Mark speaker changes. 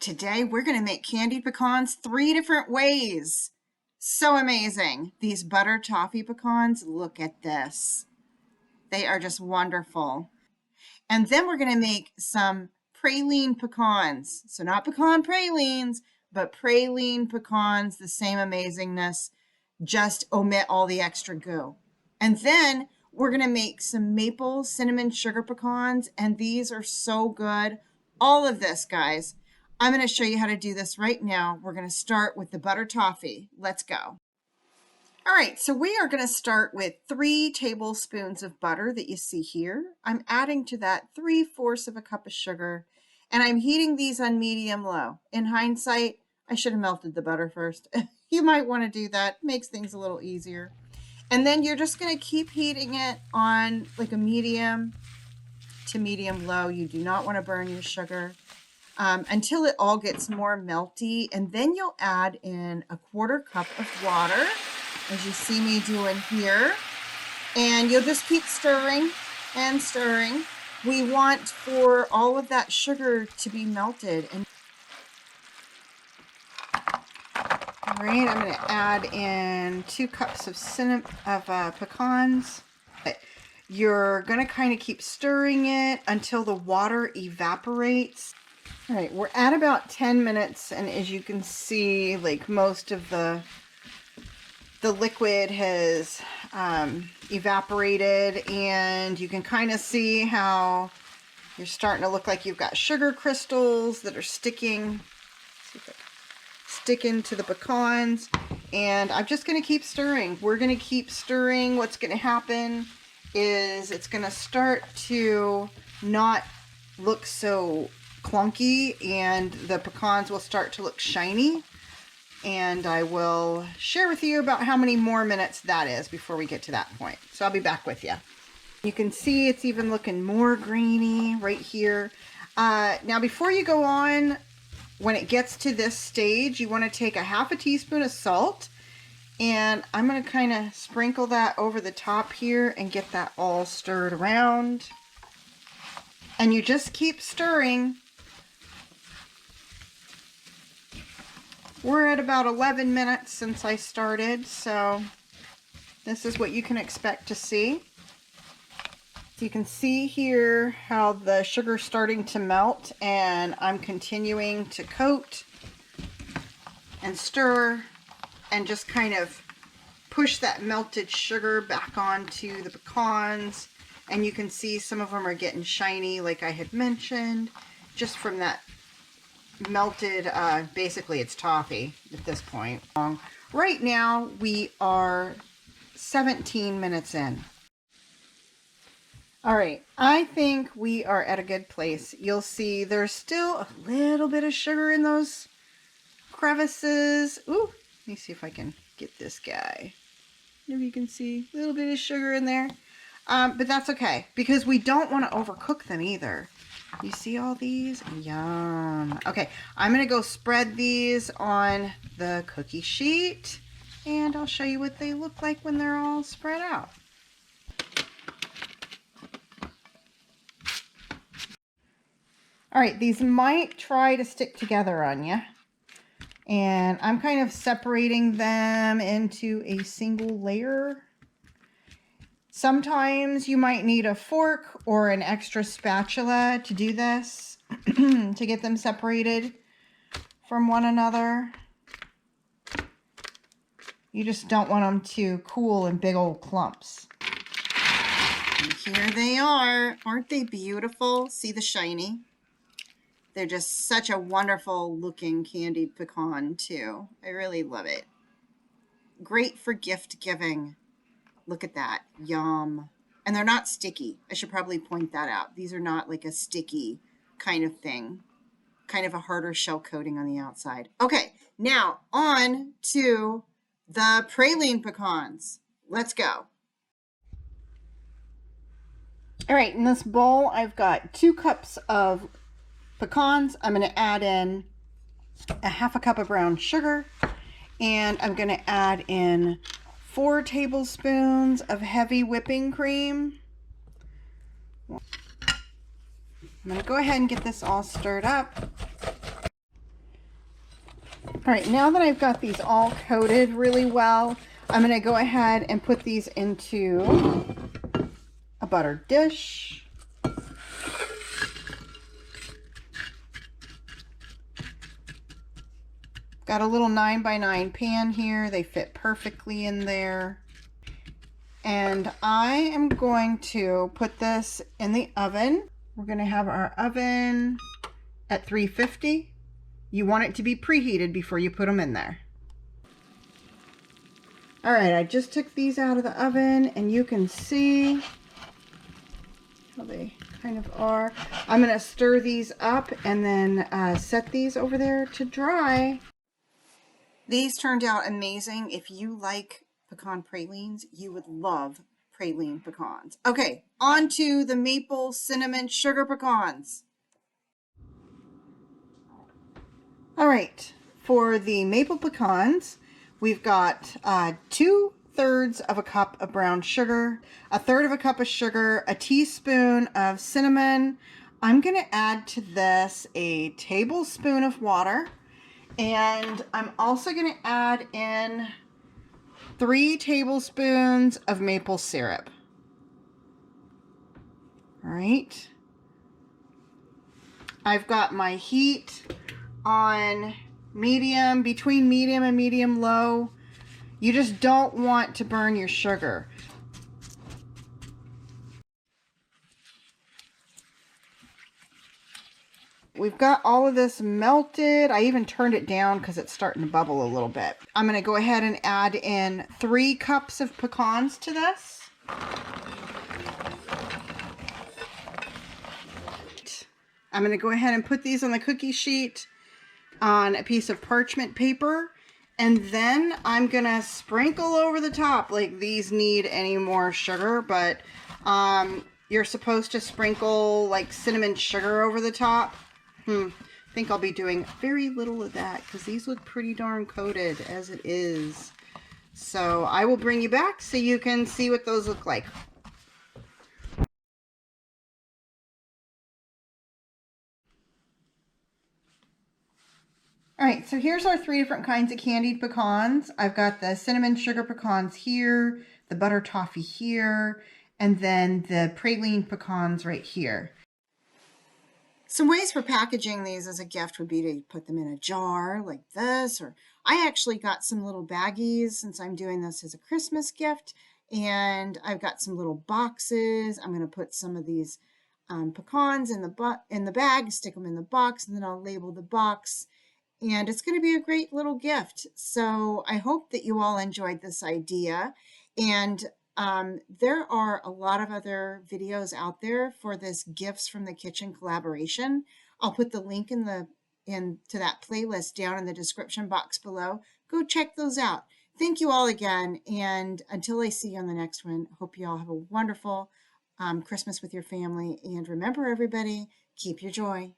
Speaker 1: today we're going to make candied pecans 3 different ways. So amazing. These butter toffee pecans, look at this. They are just wonderful. And then we're going to make some praline pecans. So not pecan pralines, but praline pecans, the same amazingness. Just omit all the extra goo. And then we're going to make some maple cinnamon sugar pecans, and these are so good. All of this, guys, I'm going to show you how to do this right now. We're going to start with the butter toffee. Let's go. All right, so we are going to start with 3 tablespoons of butter that you see here. I'm adding to that 3/4 of a cup of sugar, and I'm heating these on medium low. In hindsight, I should have melted the butter first. You might want to do that. Makes things a little easier. And then you're just going to keep heating it on like a medium to medium low. You do not want to burn your sugar until it all gets more melty. And then you'll add in a 1/4 cup of water, as you see me doing here. And you'll just keep stirring and stirring. We want for all of that sugar to be melted. And all right, I'm going to add in 2 cups of pecans. You're going to kind of keep stirring it until the water evaporates. All right, we're at about 10 minutes, and as you can see, like most of the liquid has evaporated, and you can kind of see how you're starting to look like you've got sugar crystals that are sticking to the pecans. And I'm just going to keep stirring. We're going to keep stirring. What's going to happen is it's going to start to not look so clunky, and the pecans will start to look shiny. And I will share with you about how many more minutes that is before we get to that point. So I'll be back with you. You can see it's even looking more grainy right here. Now before you go on, when it gets to this stage, you want to take a 1/2 teaspoon of salt, and I'm going to kind of sprinkle that over the top here and get that all stirred around. And you just keep stirring. We're at about 11 minutes since I started, so this is what you can expect to see. So you can see here how the sugar's starting to melt, and I'm continuing to coat and stir and just kind of push that melted sugar back onto the pecans. And you can see some of them are getting shiny, like I had mentioned, just from that melted, basically it's toffee at this point. Right now we are 17 minutes in. All right, I think we are at a good place. You'll see there's still a little bit of sugar in those crevices. Ooh, let me see if I can get this guy. Maybe you can see a little bit of sugar in there. But that's okay, because we don't want to overcook them either. You see all these? Yum. Okay, I'm going to go spread these on the cookie sheet, and I'll show you what they look like when they're all spread out. All right, these might try to stick together on you, and I'm kind of separating them into a single layer. Sometimes you might need a fork or an extra spatula to do this, to get them separated from one another. You just don't want them to cool in big old clumps. And here they are. Aren't they beautiful? See the shiny? They're just such a wonderful looking candied pecan too. I really love it. Great for gift giving. Look at that. Yum. And they're not sticky. I should probably point that out. These are not like a sticky kind of thing. Kind of a harder shell coating on the outside. Okay, now on to the praline pecans. Let's go. All right, in this bowl, I've got 2 cups of pecans. I'm going to add in a 1/2 cup of brown sugar, and I'm going to add in 4 tablespoons of heavy whipping cream. I'm going to go ahead and get this all stirred up. All right, now that I've got these all coated really well, I'm going to go ahead and put these into a buttered dish. Got a little 9x9 pan here. They fit perfectly in there. And I am going to put this in the oven. We're going to have our oven at 350. You want it to be preheated before you put them in there. All right, I just took these out of the oven and you can see how they kind of are. I'm going to stir these up and then set these over there to dry. These turned out amazing. If you like pecan pralines, you would love praline pecans. Okay, on to the maple cinnamon sugar pecans. All right, for the maple pecans, we've got 2/3 of a cup of brown sugar, 1/3 of a cup of sugar, a teaspoon of cinnamon. I'm going to add to this a tablespoon of water. And I'm also going to add in 3 tablespoons of maple syrup. All right. I've got my heat on medium, between medium and medium low. You just don't want to burn your sugar. We've got all of this melted. I even turned it down because it's starting to bubble a little bit. I'm going to go ahead and add in 3 cups of pecans to this. I'm going to go ahead and put these on the cookie sheet on a piece of parchment paper. And then I'm going to sprinkle over the top. Like, these need any more sugar, but you're supposed to sprinkle like cinnamon sugar over the top. I think I'll be doing very little of that because these look pretty darn coated as it is. So I will bring you back so you can see what those look like. All right, so here's our 3 different kinds of candied pecans. I've got the cinnamon sugar pecans here, the butter toffee here, and then the praline pecans right here. Some ways for packaging these as a gift would be to put them in a jar like this, or I actually got some little baggies since I'm doing this as a Christmas gift, and I've got some little boxes. I'm going to put some of these pecans in the bag, stick them in the box, and then I'll label the box, and it's going to be a great little gift. So I hope that you all enjoyed this idea, and there are a lot of other videos out there for this Gifts from the Kitchen collaboration. I'll put the link to that playlist down in the description box below. Go check those out. Thank you all again, and until I see you on the next one, hope you all have a wonderful Christmas with your family. And remember, everybody, keep your joy.